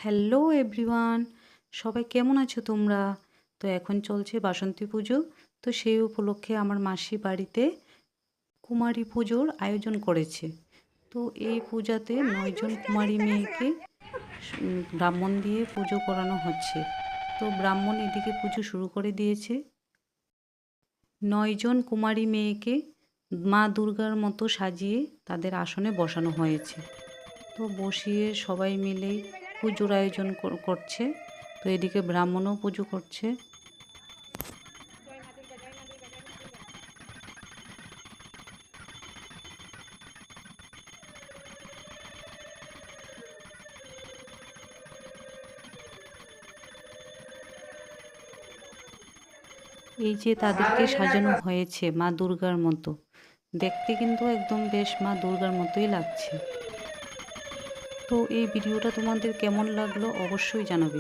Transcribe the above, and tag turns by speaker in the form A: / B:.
A: Hello everyone, সবাই কেমন আছো তোমরা? তো এখন চলছে বাসন্তী পুজো। তো সেই উপলক্ষে আমার মাসি বাড়িতে কুমারী পুজোর আয়োজন করেছে। তো এই পূজাতে 9জন কুমারী মেয়েকে ব্রাহ্মণ দিয়ে পুজো করানো হচ্ছে। তো ব্রাহ্মণ এদিকে পুজো শুরু করে দিয়েছে। 9জন কুমারী মেয়েকে মা দুর্গার মতো সাজিয়ে তাদের আসনে বসানো হয়েছে। তো বসিয়ে সবাই মিলেই পুজোর আয়োজন করছে। তো এদিকে ব্রাহ্মণও পুজো করছে। এই যে তাদেরকে সাজানো হয়েছে মা দুর্গার মতো, দেখতে কিন্তু একদম বেশ মা দুর্গার মতোই লাগছে। তো এই ভিডিওটা তোমাদের কেমন লাগলো অবশ্যই জানাবে।